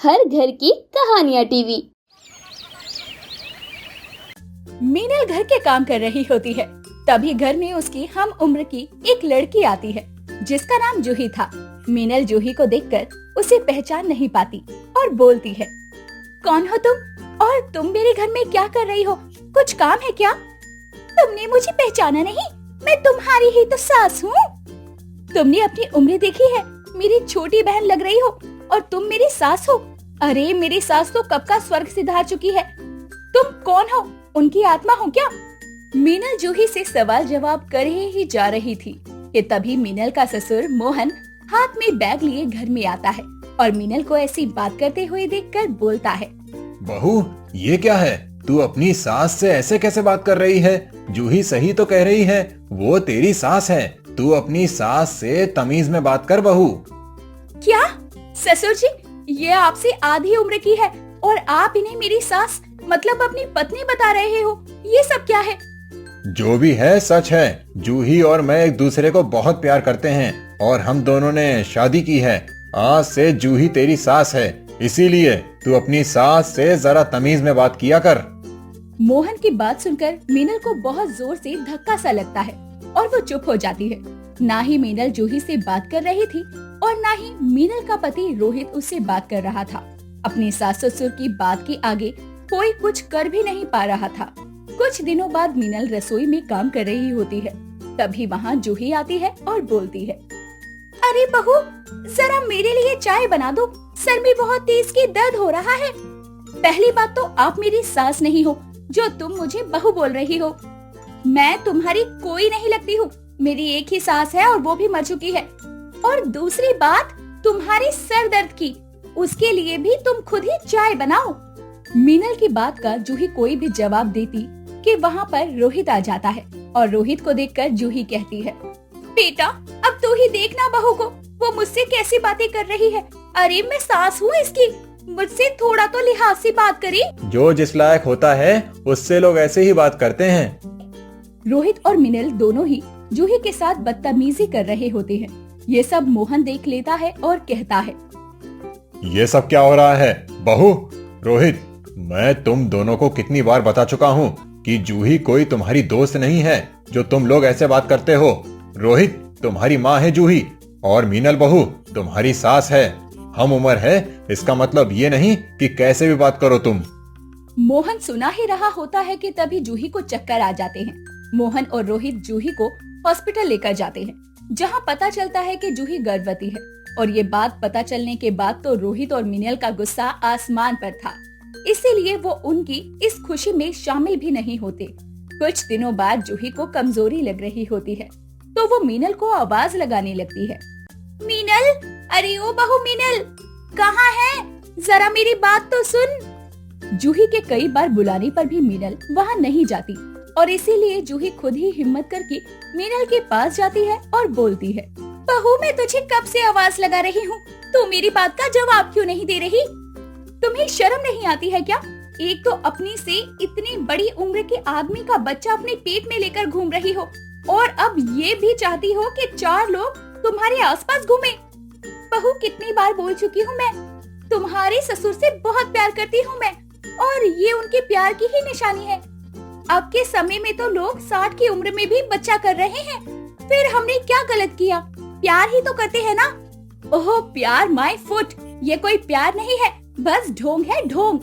हर घर की कहानियाँ टीवी। मीनल घर के काम कर रही होती है। तभी घर में उसकी हम उम्र की एक लड़की आती है जिसका नाम जूही था। मीनल जूही को देखकर उसे पहचान नहीं पाती और बोलती है, कौन हो तुम और तुम मेरे घर में क्या कर रही हो? कुछ काम है क्या? तुमने मुझे पहचाना नहीं? मैं तुम्हारी ही तो सास हूँ। तुमने अपनी उम्र देखी है? मेरी छोटी बहन लग रही हो और तुम मेरी सास हो। अरे मेरी सास तो कब का स्वर्ग सिधार चुकी है। तुम कौन हो? उनकी आत्मा हो क्या? मीनल जूही से सवाल जवाब कर ही जा रही थी कि तभी मीनल का ससुर मोहन हाथ में बैग लिए घर में आता है और मीनल को ऐसी बात करते हुए देखकर बोलता है, बहू ये क्या है? तू अपनी सास से ऐसे कैसे बात कर रही है? जूही सही तो कह रही है, वो तेरी सास है। तू अपनी सास से तमीज में बात कर बहू। क्या ससुर जी, ये आपसे आधी उम्र की है और आप इन्हें मेरी सास मतलब अपनी पत्नी बता रहे हो? ये सब क्या है? जो भी है सच है। जूही और मैं एक दूसरे को बहुत प्यार करते हैं और हम दोनों ने शादी की है। आज से जूही तेरी सास है, इसीलिए तू अपनी सास से जरा तमीज में बात किया कर। मोहन की बात सुनकर मीनल को बहुत जोर से धक्का सा लगता है और वो चुप हो जाती है। ना ही मीनल जूही से बात कर रही थी और ना ही मीनल का पति रोहित उससे बात कर रहा था। अपनी सास ससुर की बात के आगे कोई कुछ कर भी नहीं पा रहा था। कुछ दिनों बाद मीनल रसोई में काम कर रही होती है। तभी वहाँ जूही आती है और बोलती है, अरे बहू जरा मेरे लिए चाय बना दो, सर में बहुत तेज की दर्द हो रहा है। पहली बात तो आप मेरी सास नहीं हो जो तुम मुझे बहू बोल रही हो। मैं तुम्हारी कोई नहीं लगती हूँ। मेरी एक ही सास है और वो भी मर चुकी है। और दूसरी बात तुम्हारी सर दर्द की, उसके लिए भी तुम खुद ही चाय बनाओ। मीनल की बात का जूही कोई भी जवाब देती कि वहाँ पर रोहित आ जाता है और रोहित को देखकर जूही कहती है, बेटा अब तू ही देखना बहू को, वो मुझसे कैसी बातें कर रही है। अरे मैं सास हूँ इसकी, मुझसे थोड़ा तो लिहाज से बात करी। जो जिस लायक होता है उससे लोग ऐसे ही बात करते हैं। रोहित और मीनल दोनों ही जूही के साथ बदतमीजी कर रहे होते हैं। ये सब मोहन देख लेता है और कहता है, ये सब क्या हो रहा है? बहू, रोहित, मैं तुम दोनों को कितनी बार बता चुका हूँ कि जूही कोई तुम्हारी दोस्त नहीं है जो तुम लोग ऐसे बात करते हो। रोहित तुम्हारी माँ है जूही और मीनल बहू तुम्हारी सास है। हम उम्र है, इसका मतलब ये नहीं कि कैसे भी बात करो तुम। मोहन सुना ही रहा होता है कि तभी जूही को चक्कर आ जाते हैं। मोहन और रोहित जूही को हॉस्पिटल लेकर जाते हैं, जहाँ पता चलता है कि जूही गर्भवती है। और ये बात पता चलने के बाद तो रोहित और मीनल का गुस्सा आसमान पर था, इसीलिए वो उनकी इस खुशी में शामिल भी नहीं होते। कुछ दिनों बाद जूही को कमजोरी लग रही होती है तो वो मीनल को आवाज लगाने लगती है, मीनल, अरे ओ बहू मीनल, कहाँ है? जरा मेरी बात तो सुन। जूही के कई बार बुलाने पर भी मीनल वहाँ नहीं जाती और इसीलिए जूही खुद ही हिम्मत करके मीनल के पास जाती है और बोलती है, बहू मैं तुझे कब से आवाज लगा रही हूँ, तू मेरी बात का जवाब क्यों नहीं दे रही? तुम्हें शर्म नहीं आती है क्या? एक तो अपनी से इतनी बड़ी उम्र के आदमी का बच्चा अपने पेट में लेकर घूम रही हो और अब ये भी चाहती हो कि 4 लोग तुम्हारे आसपास घूमे। बहू कितनी बार बोल चुकी हूँ, मैं तुम्हारे ससुर से बहुत प्यार करती हूँ मैं, और ये उनके प्यार की ही निशानी है। अब के समय में तो लोग 60 की उम्र में भी बच्चा कर रहे हैं, फिर हमने क्या गलत किया? प्यार ही तो करते हैं ना। ओह प्यार माय फुट, ये कोई प्यार नहीं है, बस ढोंग है ढोंग।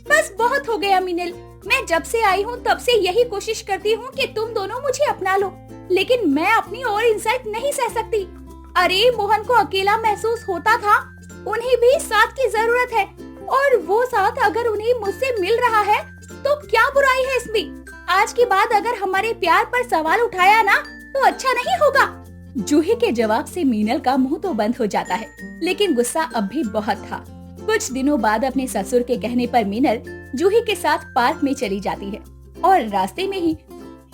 बस बहुत हो गया मीनल, मैं जब से आई हूँ तब से यही कोशिश करती हूँ कि तुम दोनों मुझे अपना लो, लेकिन मैं अपनी और इंसल्ट नहीं सह सकती। अरे मोहन को अकेला महसूस होता था, उन्हें भी साथ की जरूरत है और वो साथ अगर उन्हें मुझसे मिल रहा है तो क्या बुराई है इसमें? आज के बाद अगर हमारे प्यार पर सवाल उठाया ना तो अच्छा नहीं होगा। जूही के जवाब से मीनल का मुंह तो बंद हो जाता है, लेकिन गुस्सा अब भी बहुत था। कुछ दिनों बाद अपने ससुर के कहने पर मीनल जूही के साथ पार्क में चली जाती है और रास्ते में ही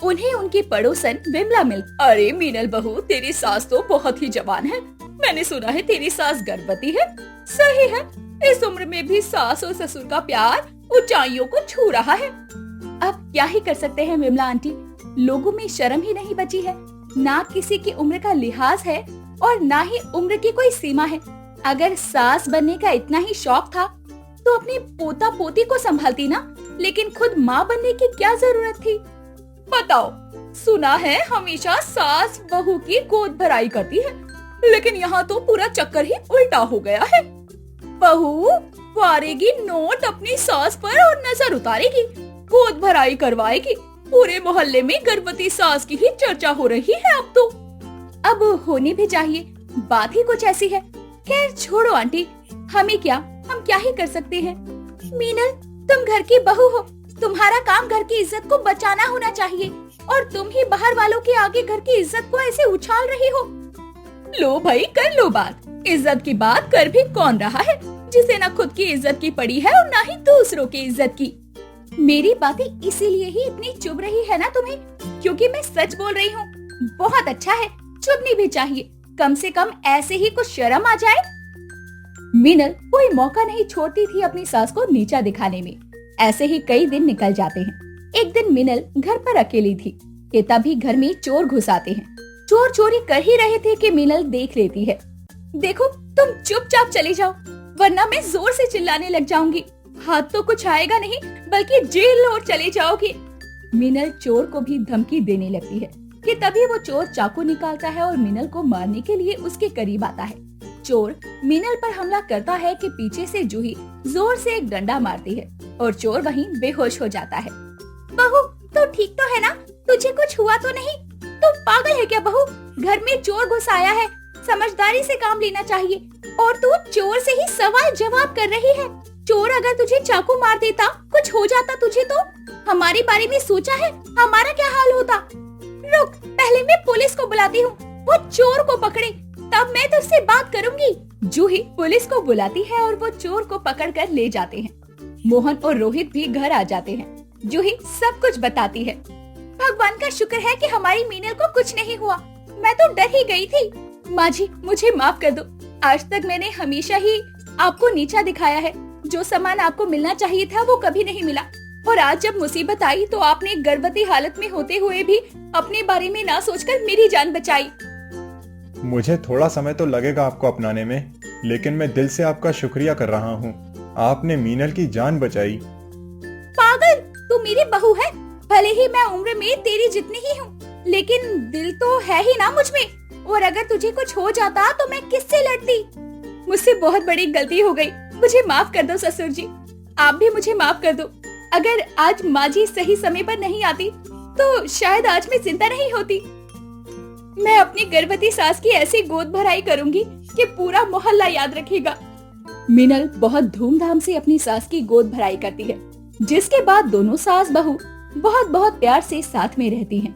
उन्हें उनकी पड़ोसन विमला मिल, अरे मीनल बहू तेरी सास तो बहुत ही जवान है, मैंने सुना है तेरी सास गर्भवती है। सही है, इस उम्र में भी सास और ससुर का प्यार ऊंचाइयों को छू रहा है। अब क्या ही कर सकते हैं विमला आंटी, लोगों में शर्म ही नहीं बची है। ना किसी की उम्र का लिहाज है और ना ही उम्र की कोई सीमा है। अगर सास बनने का इतना ही शौक था तो अपनी पोता पोती को संभालती ना, लेकिन खुद माँ बनने की क्या जरूरत थी? बताओ, सुना है हमेशा सास बहू की गोद भराई करती है, लेकिन यहाँ तो पूरा चक्कर ही उल्टा हो गया है। बहू वारेगी नोट अपनी सास पर और नजर उतारेगी, गोद भराई करवाएगी। पूरे मोहल्ले में गर्भवती सास की ही चर्चा हो रही है अब तो। अब होनी भी चाहिए, बात ही कुछ ऐसी है। खैर छोड़ो आंटी, हमें क्या, हम क्या ही कर सकते हैं। मीनल, तुम घर की बहू हो, तुम्हारा काम घर की इज्जत को बचाना होना चाहिए, और तुम ही बाहर वालों के आगे घर की इज्जत को ऐसे उछाल रही हो। लो भाई, कर लो बात। इज्जत की बात कर भी कौन रहा है, जिसे ना खुद की इज्जत की पड़ी है और ना ही दूसरों की इज्जत की। मेरी बातें इसीलिए ही इतनी चुभ रही है ना तुम्हें, क्योंकि मैं सच बोल रही हूँ। बहुत अच्छा है, चुभनी भी चाहिए, कम से कम ऐसे ही कुछ शर्म आ जाए। मीनल कोई मौका नहीं छोड़ती थी अपनी सास को नीचा दिखाने में। ऐसे ही कई दिन निकल जाते हैं। एक दिन मीनल घर पर अकेली थी कि तभी घर में चोर घुस आते हैं। चोर चोरी कर ही रहे थे कि मीनल देख लेती है। देखो, तुम चुपचाप चले जाओ, वरना मैं जोर से चिल्लाने लग जाऊंगी। हाथ तो कुछ आएगा नहीं, बल्कि जेल और चले जाओगे। मीनल चोर को भी धमकी देने लगती है कि तभी वो चोर चाकू निकालता है और मीनल को मारने के लिए उसके करीब आता है। चोर मीनल पर हमला करता है कि पीछे से जूही जोर से एक डंडा मारती है और चोर वहीं बेहोश हो जाता है। बहू, तू ठीक तो है ना? तुझे कुछ हुआ तो नहीं? तू पागल है क्या बहू? घर में चोर घुस आया है, समझदारी से काम लेना चाहिए, और तू चोर से ही सवाल जवाब कर रही है। चोर अगर तुझे चाकू मार देता, कुछ हो जाता तुझे तो? हमारे बारे में सोचा है हमारा क्या हाल होता? रुक, पहले मैं पुलिस को बुलाती हूँ, वो चोर को पकड़े, तब मैं तुझसे बात करूंगी। जूही पुलिस को बुलाती है और वो चोर को पकड़कर ले जाते हैं। मोहन और रोहित भी घर आ जाते हैं। जूही सब कुछ बताती है। भगवान का शुक्र है कि हमारी मीनल को कुछ नहीं हुआ, मैं तो डर ही गई थी। माँ जी, मुझे माफ कर दो। आज तक मैंने हमेशा ही आपको नीचा दिखाया है। जो सामान आपको मिलना चाहिए था वो कभी नहीं मिला, और आज जब मुसीबत आई तो आपने गर्भवती हालत में होते हुए भी अपने बारे में ना सोचकर मेरी जान बचाई। मुझे थोड़ा समय तो लगेगा आपको अपनाने में, लेकिन मैं दिल से आपका शुक्रिया कर रहा हूँ। आपने मीनल की जान बचाई। पागल, तू मेरी बहू है। भले ही मैं उम्र में तेरी जितनी ही हूँ, लेकिन दिल तो है ही ना मुझ में। और अगर तुझे कुछ हो जाता तो मैं किससे लड़ती? मुझसे बहुत बड़ी गलती हो गई, मुझे माफ कर दो ससुर जी। आप भी मुझे माफ कर दो। अगर आज माँ जी सही समय पर नहीं आती तो शायद आज मैं जिंदा नहीं होती। मैं अपनी गर्भवती सास की ऐसी गोद भराई करूंगी कि पूरा मोहल्ला याद रखेगा। मीनल बहुत धूमधाम से अपनी सास की गोद भराई करती है, जिसके बाद दोनों सास बहू बहुत बहुत प्यार से साथ में रहती हैं।